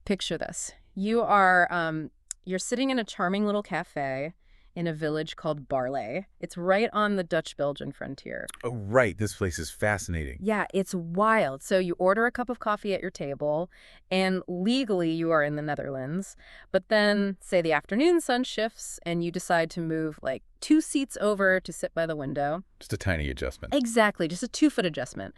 Picture this. You're sitting in a charming little cafe in a village called Barley. It's right on the Dutch-Belgian frontier. Oh, right. This place is fascinating. Yeah, it's wild. So you order a cup of coffee at your table, and legally you are in the Netherlands. But then, say the afternoon sun shifts, and you decide to move like 2 seats over to sit by the window. Just a tiny adjustment. Exactly, just a 2-foot adjustment.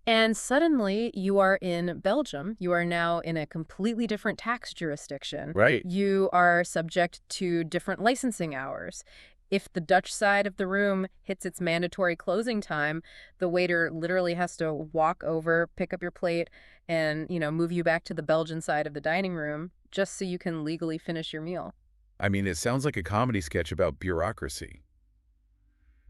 And suddenly you are in Belgium. You are now in a completely different tax jurisdiction. Right. You are subject to different licensing hours. If the Dutch side of the room hits its mandatory closing time, the waiter literally has to walk over, pick up your plate, and, move you back to the Belgian side of the dining room just so you can legally finish your meal. I mean, it sounds like a comedy sketch about bureaucracy.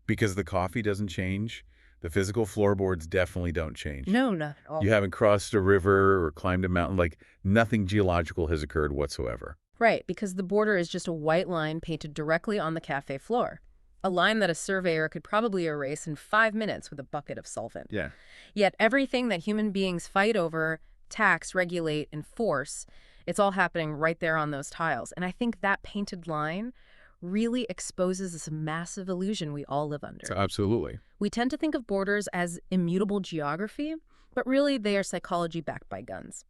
Because the coffee doesn't change, the physical floorboards definitely don't change. No, not at all. You haven't crossed a river or climbed a mountain. Like, nothing geological has occurred whatsoever. Right, because the border is just a white line painted directly on the cafe floor. A line that a surveyor could probably erase in 5 minutes with a bucket of solvent. Yeah. Yet everything that human beings fight over, tax, regulate, enforce, it's all happening right there on those tiles. And I think that painted line really exposes this massive illusion we all live under. So absolutely. We tend to think of borders as immutable geography, but really they are psychology backed by guns.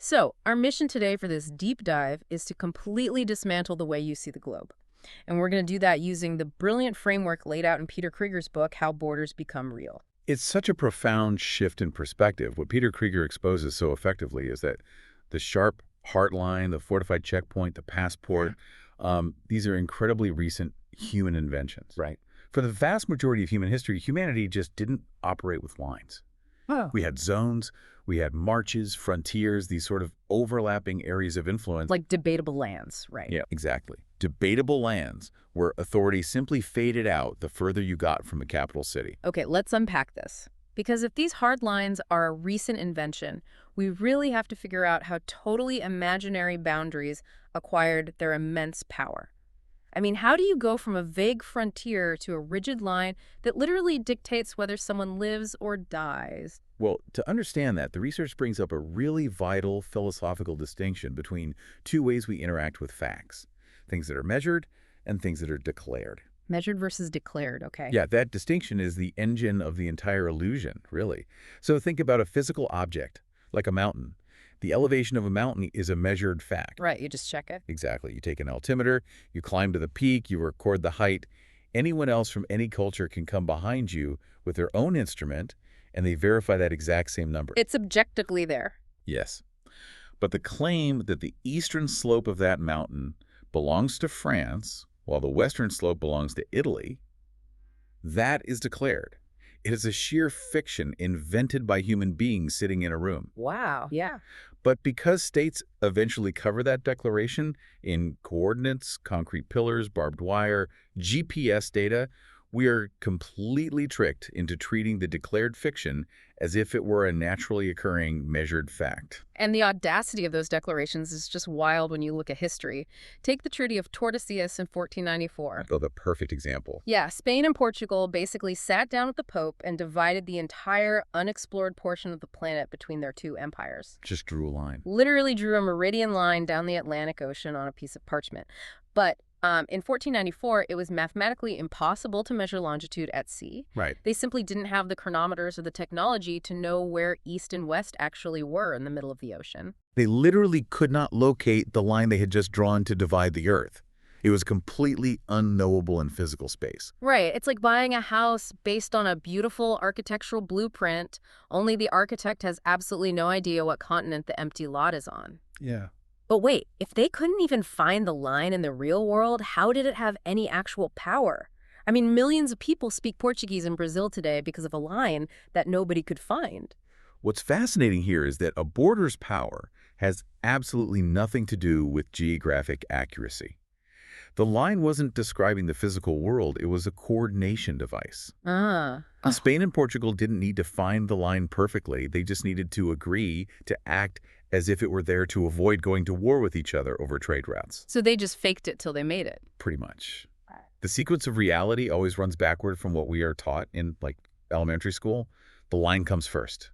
So, our mission today for this deep dive is to completely dismantle the way you see the globe. And we're going to do that using the brilliant framework laid out in Peter Kriger's book, How Borders Become Real. It's such a profound shift in perspective. What Peter Kriger exposes so effectively is that the sharp heart line, the fortified checkpoint, the passport, these are incredibly recent human inventions. Right. For the vast majority of human history, humanity just didn't operate with lines. Oh. We had zones, we had marches, frontiers, these sort of overlapping areas of influence. Like debatable lands, right? Yeah, exactly. Debatable lands where authority simply faded out the further you got from a capital city. Okay, let's unpack this. Because if these hard lines are a recent invention, we really have to figure out how totally imaginary boundaries acquired their immense power. I mean, how do you go from a vague frontier to a rigid line that literally dictates whether someone lives or dies? Well, to understand that, the research brings up a really vital philosophical distinction between two ways we interact with facts. Things that are measured and things that are declared. Measured versus declared, okay. Yeah, that distinction is the engine of the entire illusion, really. So think about a physical object, like a mountain. The elevation of a mountain is a measured fact. Right, you just check it. Exactly. You take an altimeter, you climb to the peak, you record the height. Anyone else from any culture can come behind you with their own instrument, and they verify that exact same number. It's objectively there. Yes. But the claim that the eastern slope of that mountain belongs to France, while the western slope belongs to Italy, that is declared. It is a sheer fiction invented by human beings sitting in a room. Wow. Yeah. But because states eventually cover that declaration in coordinates, concrete pillars, barbed wire, GPS data, we are completely tricked into treating the declared fiction as if it were a naturally occurring measured fact. And the audacity of those declarations is just wild when you look at history. Take the Treaty of Tordesillas in 1494. Oh, the perfect example. Yeah, Spain and Portugal basically sat down with the Pope and divided the entire unexplored portion of the planet between their two empires. Just drew a line. Literally drew a meridian line down the Atlantic Ocean on a piece of parchment. But in 1494, it was mathematically impossible to measure longitude at sea. Right. They simply didn't have the chronometers or the technology to know where east and west actually were in the middle of the ocean. They literally could not locate the line they had just drawn to divide the Earth. It was completely unknowable in physical space. Right. It's like buying a house based on a beautiful architectural blueprint, only the architect has absolutely no idea what continent the empty lot is on. Yeah. But wait, if they couldn't even find the line in the real world, how did it have any actual power? I mean, millions of people speak Portuguese in Brazil today because of a line that nobody could find. What's fascinating here is that a border's power has absolutely nothing to do with geographic accuracy. The line wasn't describing the physical world, it was a coordination device. Spain and Portugal didn't need to find the line perfectly, they just needed to agree to act as if it were there to avoid going to war with each other over trade routes. So they just faked it till they made it. Pretty much. The sequence of reality always runs backward from what we are taught in, like, elementary school. The line comes first.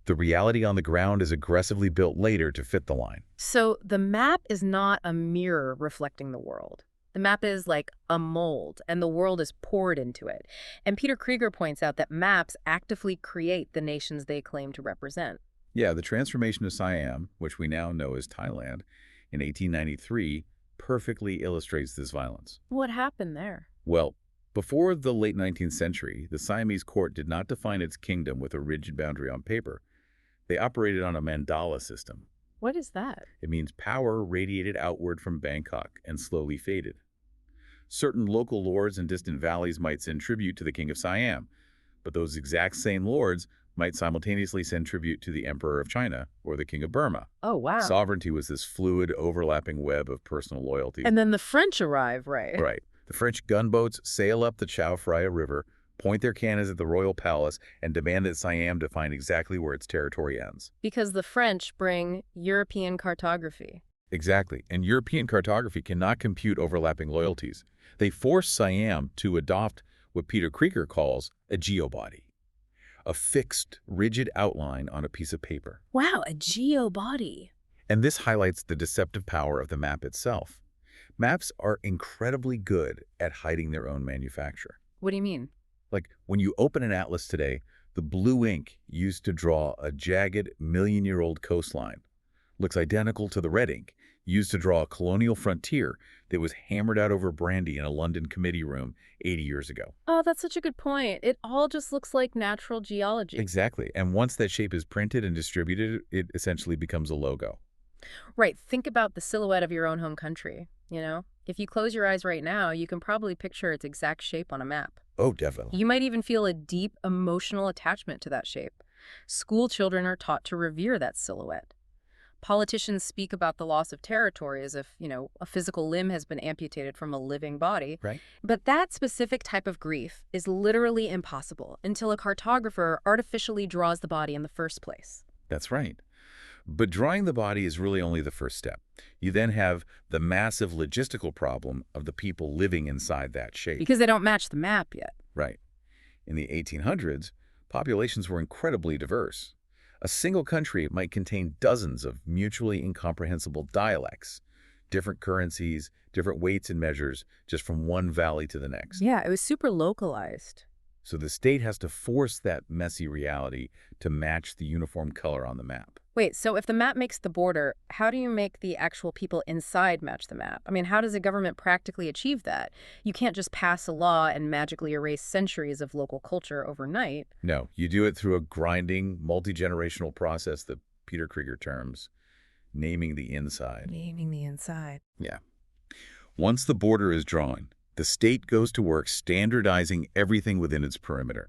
The reality on the ground is aggressively built later to fit the line. So the map is not a mirror reflecting the world. The map is like a mold, and the world is poured into it. And Peter Kriger points out that maps actively create the nations they claim to represent. Yeah, the transformation of Siam, which we now know as Thailand, in 1893, perfectly illustrates this violence. What happened there? Well, before the late 19th century, the Siamese court did not define its kingdom with a rigid boundary on paper. They operated on a mandala system. What is that? It means power radiated outward from Bangkok and slowly faded. Certain local lords in distant valleys might send tribute to the king of Siam, but those exact same lords might simultaneously send tribute to the emperor of China or the king of Burma. Oh, wow. Sovereignty was this fluid, overlapping web of personal loyalties. And then the French arrive, right? Right. The French gunboats sail up the Chao Phraya River, point their cannons at the royal palace, and demand that Siam define exactly where its territory ends. Because the French bring European cartography. Exactly. And European cartography cannot compute overlapping loyalties. They force Siam to adopt what Peter Kriger calls a geobody, a fixed, rigid outline on a piece of paper. Wow, a geobody. And this highlights the deceptive power of the map itself. Maps are incredibly good at hiding their own manufacture. What do you mean? Like when you open an atlas today, the blue ink used to draw a jagged, million-year-old coastline looks identical to the red ink used to draw a colonial frontier that was hammered out over brandy in a London committee room 80 years ago. Oh, that's such a good point. It all just looks like natural geology. Exactly. And once that shape is printed and distributed, it essentially becomes a logo. Right. Think about the silhouette of your own home country, you know? If you close your eyes right now, you can probably picture its exact shape on a map. Oh, definitely. You might even feel a deep emotional attachment to that shape. School children are taught to revere that silhouette. Politicians speak about the loss of territory as if, a physical limb has been amputated from a living body. Right. But that specific type of grief is literally impossible until a cartographer artificially draws the body in the first place. That's right. But drawing the body is really only the first step. You then have the massive logistical problem of the people living inside that shape. Because they don't match the map yet. Right. In the 1800s, populations were incredibly diverse. A single country might contain dozens of mutually incomprehensible dialects, different currencies, different weights and measures, just from one valley to the next. Yeah, it was super localized. So the state has to force that messy reality to match the uniform color on the map. Wait, so if the map makes the border, how do you make the actual people inside match the map? I mean, how does a government practically achieve that? You can't just pass a law and magically erase centuries of local culture overnight. No, you do it through a grinding, multi-generational process that Peter Kriger terms naming the inside. Naming the inside. Yeah. Once the border is drawn, the state goes to work standardizing everything within its perimeter.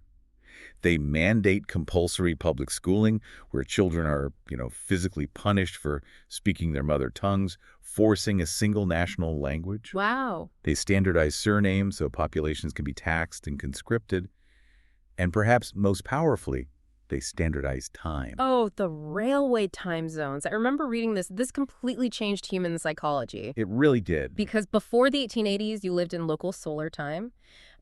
They mandate compulsory public schooling where children are, physically punished for speaking their mother tongues, forcing a single national language. Wow. They standardize surnames so populations can be taxed and conscripted. And perhaps most powerfully, they standardize time. Oh, the railway time zones. I remember reading this. This completely changed human psychology. It really did. Because before the 1880s, you lived in local solar time.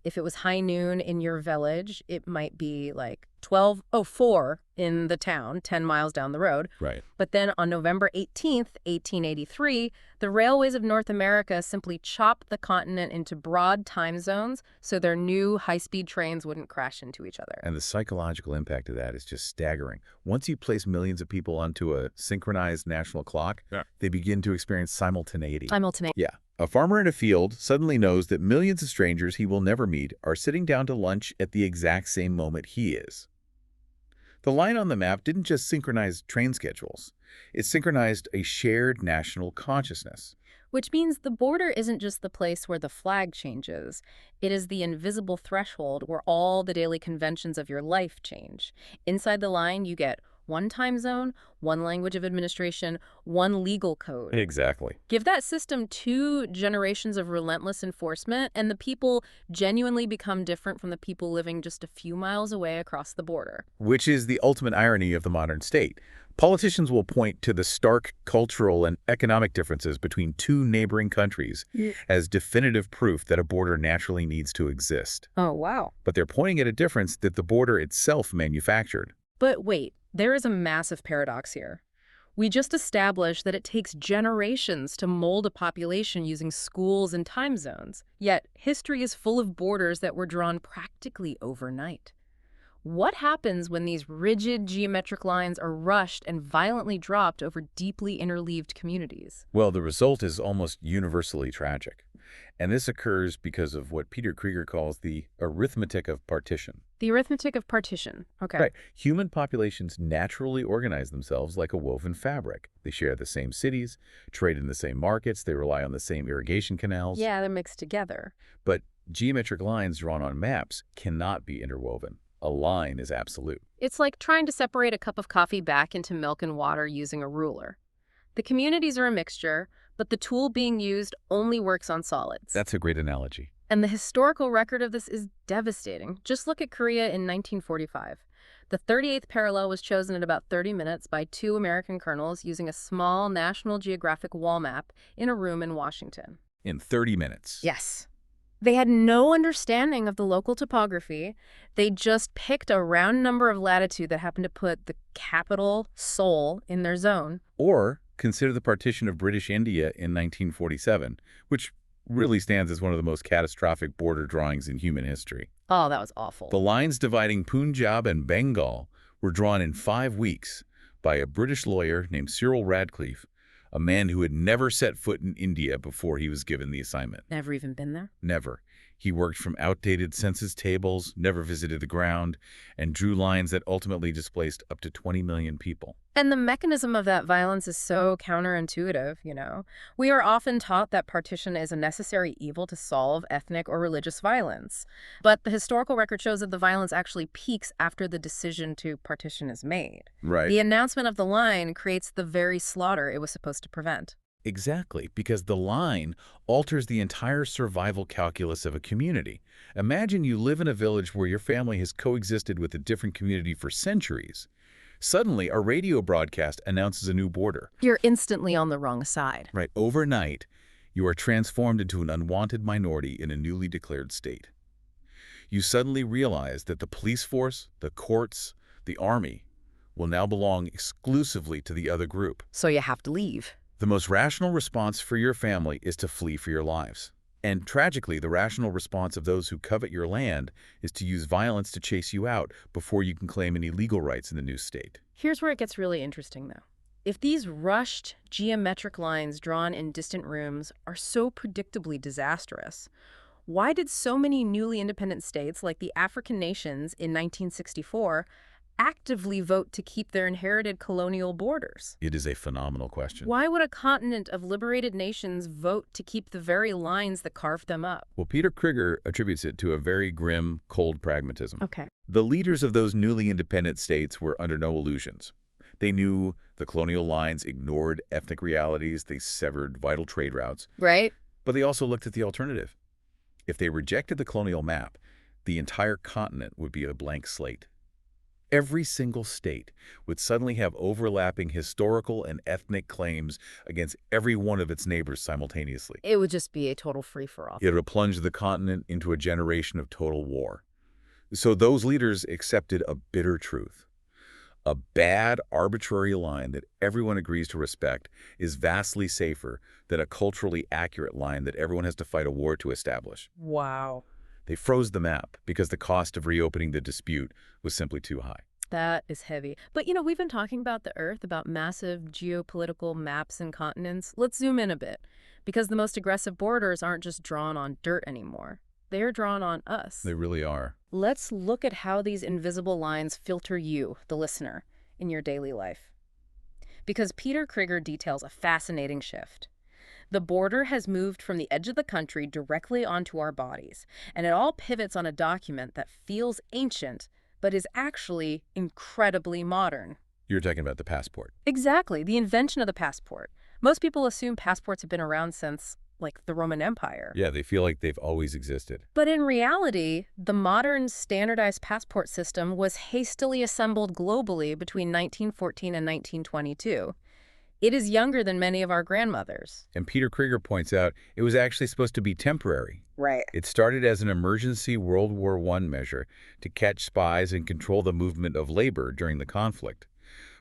If it was high noon in your village, it might be like 12:04 in the town, 10 miles down the road. Right. But then on November 18th, 1883, the railways of North America simply chopped the continent into broad time zones so their new high-speed trains wouldn't crash into each other. And the psychological impact of that is just staggering. Once you place millions of people onto a synchronized national clock, they begin to experience simultaneity. Yeah. A farmer in a field suddenly knows that millions of strangers he will never meet are sitting down to lunch at the exact same moment he is. The line on the map didn't just synchronize train schedules. It synchronized a shared national consciousness. Which means the border isn't just the place where the flag changes. It is the invisible threshold where all the daily conventions of your life change. Inside the line, you get one time zone, one language of administration, one legal code. Exactly. Give that system 2 generations of relentless enforcement, and the people genuinely become different from the people living just a few miles away across the border. Which is the ultimate irony of the modern state. Politicians will point to the stark cultural and economic differences between 2 neighboring countries as definitive proof that a border naturally needs to exist. Oh, wow. But they're pointing at a difference that the border itself manufactured. But wait, There is a massive paradox here. We just established that it takes generations to mold a population using schools and time zones, yet history is full of borders that were drawn practically overnight. What happens when these rigid geometric lines are rushed and violently dropped over deeply interleaved communities? Well, the result is almost universally tragic. And this occurs because of what Peter Kriger calls the arithmetic of partition. The arithmetic of partition. Okay. Right. Human populations naturally organize themselves like a woven fabric. They share the same cities, trade in the same markets, they rely on the same irrigation canals. Yeah, they're mixed together. But geometric lines drawn on maps cannot be interwoven. A line is absolute. It's like trying to separate a cup of coffee back into milk and water using a ruler. The communities are a mixture, but the tool being used only works on solids. That's a great analogy. And the historical record of this is devastating. Just look at Korea in 1945. The 38th parallel was chosen at about 30 minutes by two American colonels using a small National Geographic wall map in a room in Washington. In 30 minutes. Yes. They had no understanding of the local topography. They just picked a round number of latitude that happened to put the capital, Seoul, in their zone. Or consider the partition of British India in 1947, which really stands as one of the most catastrophic border drawings in human history. Oh, that was awful. The lines dividing Punjab and Bengal were drawn in 5 weeks by a British lawyer named Cyril Radcliffe, a man who had never set foot in India before he was given the assignment. Never even been there? Never. He worked from outdated census tables, never visited the ground, and drew lines that ultimately displaced up to 20 million people. And the mechanism of that violence is so counterintuitive, you know. We are often taught that partition is a necessary evil to solve ethnic or religious violence. But the historical record shows that the violence actually peaks after the decision to partition is made. Right. The announcement of the line creates the very slaughter it was supposed to prevent. Exactly, because the line alters the entire survival calculus of a community. Imagine you live in a village where your family has coexisted with a different community for centuries. Suddenly, a radio broadcast announces a new border. You're instantly on the wrong side. Right, overnight, you are transformed into an unwanted minority in a newly declared state. You suddenly realize that the police force, the courts, the army will now belong exclusively to the other group. So you have to leave. The most rational response for your family is to flee for your lives. And tragically, the rational response of those who covet your land is to use violence to chase you out before you can claim any legal rights in the new state. Here's where it gets really interesting, though. If these rushed, geometric lines drawn in distant rooms are so predictably disastrous, why did so many newly independent states, like the African nations in 1964, actively vote to keep their inherited colonial borders? It is a phenomenal question. Why would a continent of liberated nations vote to keep the very lines that carved them up? Well, Peter Kriger attributes it to a very grim, cold pragmatism. Okay. The leaders of those newly independent states were under no illusions. They knew the colonial lines ignored ethnic realities, they severed vital trade routes. Right? But they also looked at the alternative. If they rejected the colonial map, the entire continent would be a blank slate. Every single state would suddenly have overlapping historical and ethnic claims against every one of its neighbors simultaneously. It would just be a total free-for-all. It would plunge the continent into a generation of total war. So those leaders accepted a bitter truth. A bad, arbitrary line that everyone agrees to respect is vastly safer than a culturally accurate line that everyone has to fight a war to establish. Wow. They froze the map because the cost of reopening the dispute was simply too high. That is heavy. But, you know, we've been talking about the Earth, about massive geopolitical maps and continents. Let's zoom in a bit, because the most aggressive borders aren't just drawn on dirt anymore. They are drawn on us. They really are. Let's look at how these invisible lines filter you, the listener, in your daily life. Because Peter Kriger details a fascinating shift. The border has moved from the edge of the country directly onto our bodies, and it all pivots on a document that feels ancient, but is actually incredibly modern. You're talking about the passport. Exactly, the invention of the passport. Most people assume passports have been around since, like, the Roman Empire. Yeah, they feel like they've always existed. But in reality, the modern standardized passport system was hastily assembled globally between 1914 and 1922. It is younger than many of our grandmothers. And Peter Kriger points out it was actually supposed to be temporary. Right. It started as an emergency World War I measure to catch spies and control the movement of labor during the conflict.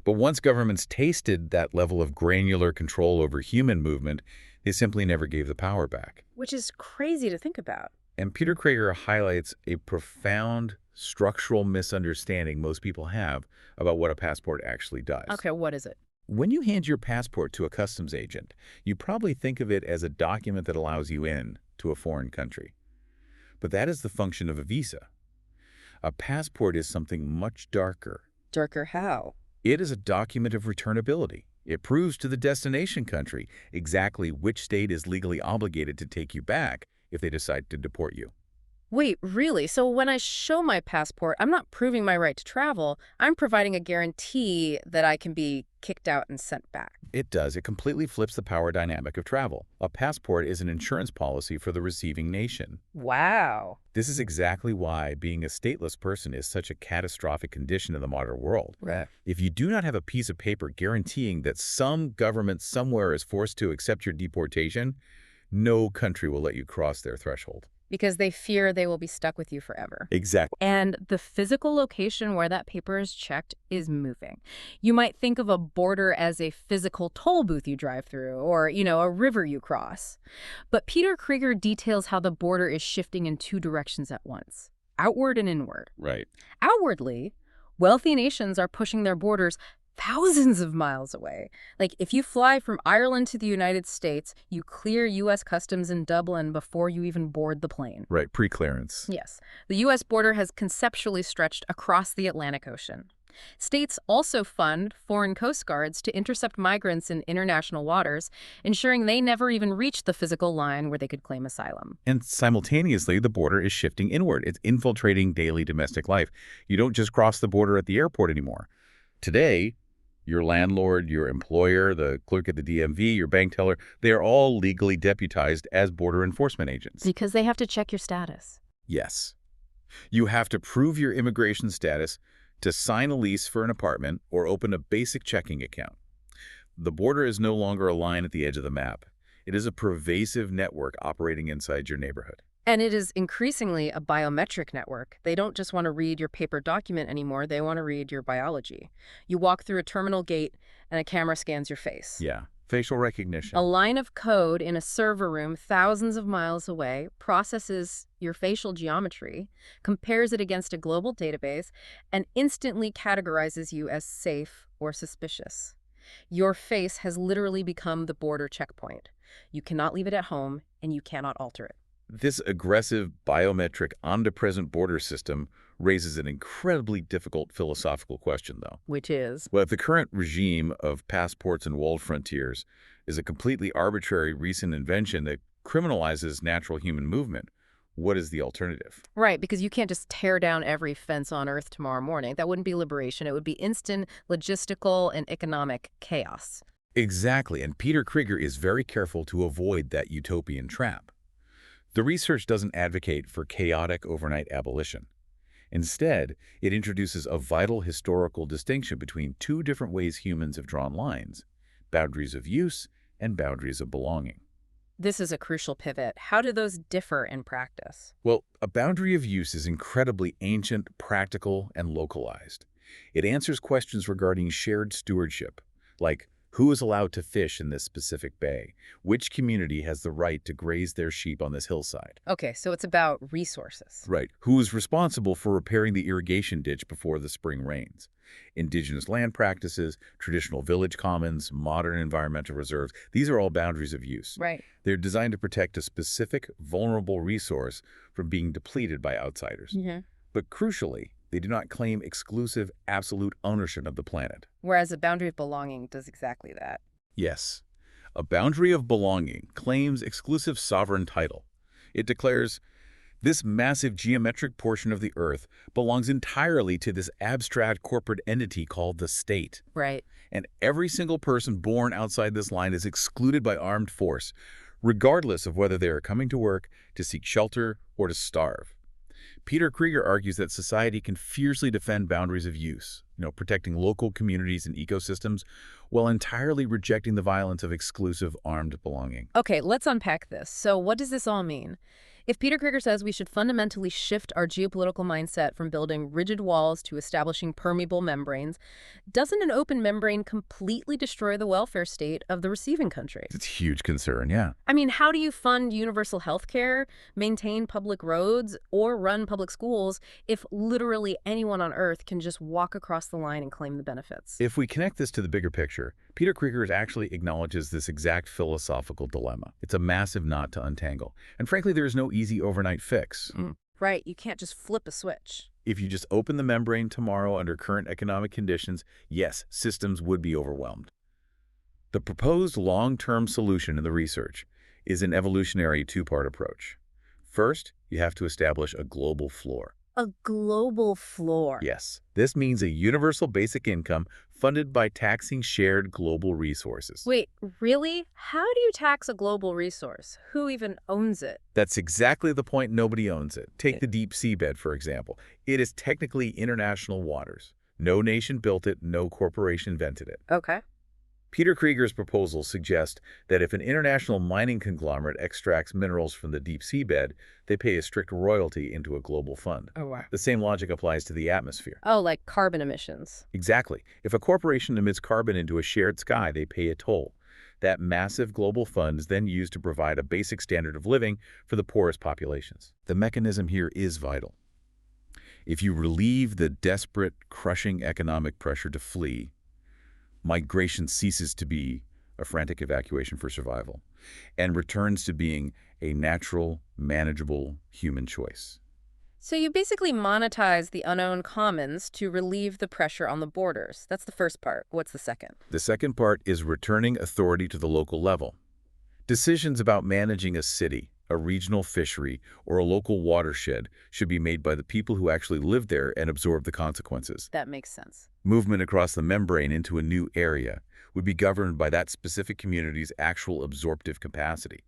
But once governments tasted that level of granular control over human movement, they simply never gave the power back. Which is crazy to think about. And Peter Kriger highlights a profound structural misunderstanding most people have about what a passport actually does. Okay, what is it? When you hand your passport to a customs agent, you probably think of it as a document that allows you in to a foreign country. But that is the function of a visa. A passport is something much darker. Darker how? It is a document of returnability. It proves to the destination country exactly which state is legally obligated to take you back if they decide to deport you. Wait, really? So when I show my passport, I'm not proving my right to travel. I'm providing a guarantee that I can be kicked out and sent back. It does. It completely flips the power dynamic of travel. A passport is an insurance policy for the receiving nation. Wow. This is exactly why being a stateless person is such a catastrophic condition in the modern world. Right. If you do not have a piece of paper guaranteeing that some government somewhere is forced to accept your deportation, no country will let you cross their threshold. Because they fear they will be stuck with you forever. Exactly. And the physical location where that paper is checked is moving. You might think of a border as a physical toll booth you drive through or, a river you cross. But Peter Kriger details how the border is shifting in two directions at once, outward and inward. Right. Outwardly, wealthy nations are pushing their borders thousands of miles away. Like, if you fly from Ireland to the United States, you clear U.S. customs in Dublin before you even board the plane. Right, pre-clearance. Yes. The U.S. border has conceptually stretched across the Atlantic Ocean. States also fund foreign coast guards to intercept migrants in international waters, ensuring they never even reach the physical line where they could claim asylum. And simultaneously, the border is shifting inward. It's infiltrating daily domestic life. You don't just cross the border at the airport anymore. Today, your landlord, your employer, the clerk at the DMV, your bank teller, they are all legally deputized as border enforcement agents. Because they have to check your status. Yes. You have to prove your immigration status to sign a lease for an apartment or open a basic checking account. The border is no longer a line at the edge of the map. It is a pervasive network operating inside your neighborhood. And it is increasingly a biometric network. They don't just want to read your paper document anymore. They want to read your biology. You walk through a terminal gate and a camera scans your face. Yeah, facial recognition. A line of code in a server room thousands of miles away processes your facial geometry, compares it against a global database, and instantly categorizes you as safe or suspicious. Your face has literally become the border checkpoint. You cannot leave it at home, and you cannot alter it. This aggressive, biometric, omnipresent border system raises an incredibly difficult philosophical question, though. Which is? Well, if the current regime of passports and walled frontiers is a completely arbitrary recent invention that criminalizes natural human movement, what is the alternative? Right, because you can't just tear down every fence on Earth tomorrow morning. That wouldn't be liberation. It would be instant logistical and economic chaos. Exactly, and Peter Kriger is very careful to avoid that utopian trap. The research doesn't advocate for chaotic overnight abolition. Instead, it introduces a vital historical distinction between two different ways humans have drawn lines: boundaries of use and boundaries of belonging. This is a crucial pivot. How do those differ in practice? Well, a boundary of use is incredibly ancient, practical, and localized. It answers questions regarding shared stewardship, like who is allowed to fish in this specific bay? Which community has the right to graze their sheep on this hillside? Okay, so it's about resources. Right. Who is responsible for repairing the irrigation ditch before the spring rains? Indigenous land practices, traditional village commons, modern environmental reserves, these are all boundaries of use. Right. They're designed to protect a specific, vulnerable resource from being depleted by outsiders. Mm-hmm. But crucially, they do not claim exclusive, absolute ownership of the planet. Whereas a boundary of belonging does exactly that. Yes. A boundary of belonging claims exclusive sovereign title. It declares, this massive geometric portion of the Earth belongs entirely to this abstract corporate entity called the state. Right. And every single person born outside this line is excluded by armed force, regardless of whether they are coming to work, to seek shelter, or to starve. Peter Kriger argues that society can fiercely defend boundaries of use, protecting local communities and ecosystems, while entirely rejecting the violence of exclusive armed belonging. Okay, let's unpack this. So what does this all mean? If Peter Kriger says we should fundamentally shift our geopolitical mindset from building rigid walls to establishing permeable membranes, doesn't an open membrane completely destroy the welfare state of the receiving country? It's a huge concern, yeah. I mean, how do you fund universal health care, maintain public roads, or run public schools if literally anyone on Earth can just walk across the line and claim the benefits? If we connect this to the bigger picture, Peter Kriger actually acknowledges this exact philosophical dilemma. It's a massive knot to untangle. And frankly, there is no easy overnight fix. Right, you can't just flip a switch. If you just open the membrane tomorrow under current economic conditions, yes, systems would be overwhelmed. The proposed long-term solution in the research is an evolutionary two-part approach. First, you have to establish a global floor. A global floor. Yes, this means a universal basic income funded by taxing shared global resources. Wait, really? How do you tax a global resource? Who even owns it? That's exactly the point. Nobody owns it. Take the deep seabed, for example. It is technically international waters. No nation built it, no corporation invented it. Okay. Peter Kriger's proposals suggest that if an international mining conglomerate extracts minerals from the deep seabed, they pay a strict royalty into a global fund. Oh, wow. The same logic applies to the atmosphere. Oh, like carbon emissions. Exactly. If a corporation emits carbon into a shared sky, they pay a toll. That massive global fund is then used to provide a basic standard of living for the poorest populations. The mechanism here is vital. If you relieve the desperate, crushing economic pressure to flee, migration ceases to be a frantic evacuation for survival and returns to being a natural, manageable human choice. So you basically monetize the unowned commons to relieve the pressure on the borders. That's the first part. What's the second? The second part is returning authority to the local level. Decisions about managing a city, a regional fishery, or a local watershed should be made by the people who actually live there and absorb the consequences. That makes sense. Movement across the membrane into a new area would be governed by that specific community's actual absorptive capacity.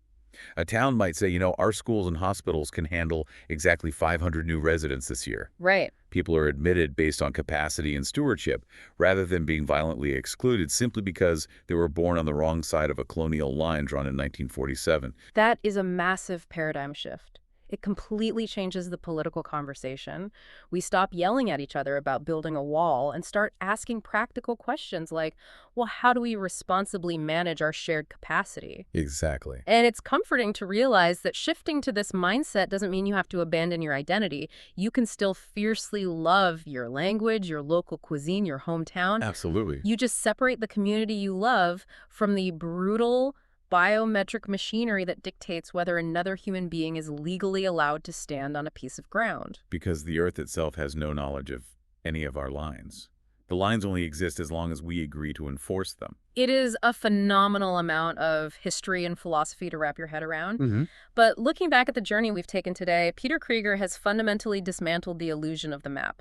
A town might say, our schools and hospitals can handle exactly 500 new residents this year. Right. People are admitted based on capacity and stewardship, rather than being violently excluded simply because they were born on the wrong side of a colonial line drawn in 1947. That is a massive paradigm shift. It completely changes the political conversation. We stop yelling at each other about building a wall and start asking practical questions like, well, how do we responsibly manage our shared capacity? Exactly. And it's comforting to realize that shifting to this mindset doesn't mean you have to abandon your identity. You can still fiercely love your language, your local cuisine, your hometown. Absolutely. You just separate the community you love from the brutal, biometric machinery that dictates whether another human being is legally allowed to stand on a piece of ground. Because the Earth itself has no knowledge of any of our lines. The lines only exist as long as we agree to enforce them. It is a phenomenal amount of history and philosophy to wrap your head around. But looking back at the journey we've taken today, Peter Kriger has fundamentally dismantled the illusion of the map.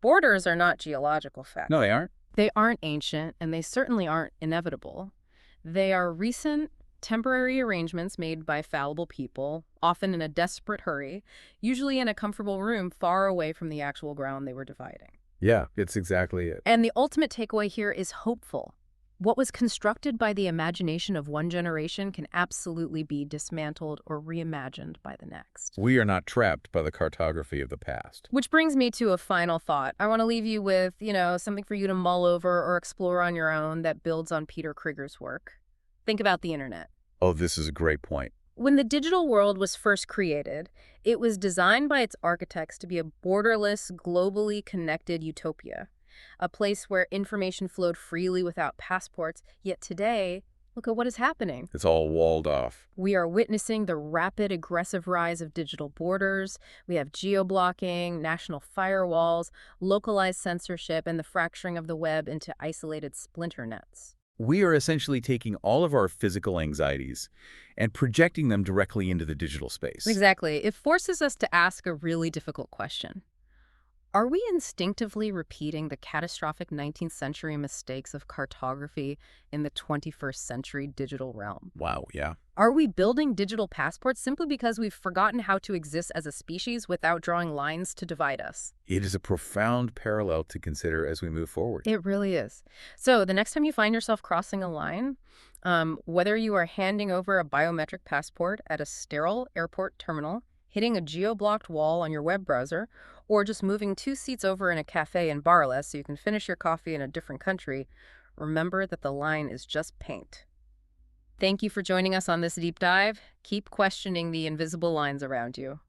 Borders are not geological facts. No, they aren't. They aren't ancient, and they certainly aren't inevitable. They are recent, temporary arrangements made by fallible people, often in a desperate hurry, usually in a comfortable room far away from the actual ground they were dividing. Yeah, it's exactly it. And the ultimate takeaway here is hopeful. What was constructed by the imagination of one generation can absolutely be dismantled or reimagined by the next. We are not trapped by the cartography of the past. Which brings me to a final thought. I want to leave you with, something for you to mull over or explore on your own that builds on Peter Kriger's work. Think about the internet. Oh, this is a great point. When the digital world was first created, it was designed by its architects to be a borderless, globally connected utopia, a place where information flowed freely without passports. Yet today, look at what is happening. It's all walled off. We are witnessing the rapid, aggressive rise of digital borders. We have geo-blocking, national firewalls, localized censorship, and the fracturing of the web into isolated splinter nets. We are essentially taking all of our physical anxieties and projecting them directly into the digital space. Exactly. It forces us to ask a really difficult question. Are we instinctively repeating the catastrophic 19th century mistakes of cartography in the 21st century digital realm? Wow, yeah. Are we building digital passports simply because we've forgotten how to exist as a species without drawing lines to divide us? It is a profound parallel to consider as we move forward. It really is. So the next time you find yourself crossing a line, whether you are handing over a biometric passport at a sterile airport terminal, hitting a geo-blocked wall on your web browser, or just moving 2 seats over in a cafe in Barla so you can finish your coffee in a different country, remember that the line is just paint. Thank you for joining us on this deep dive. Keep questioning the invisible lines around you.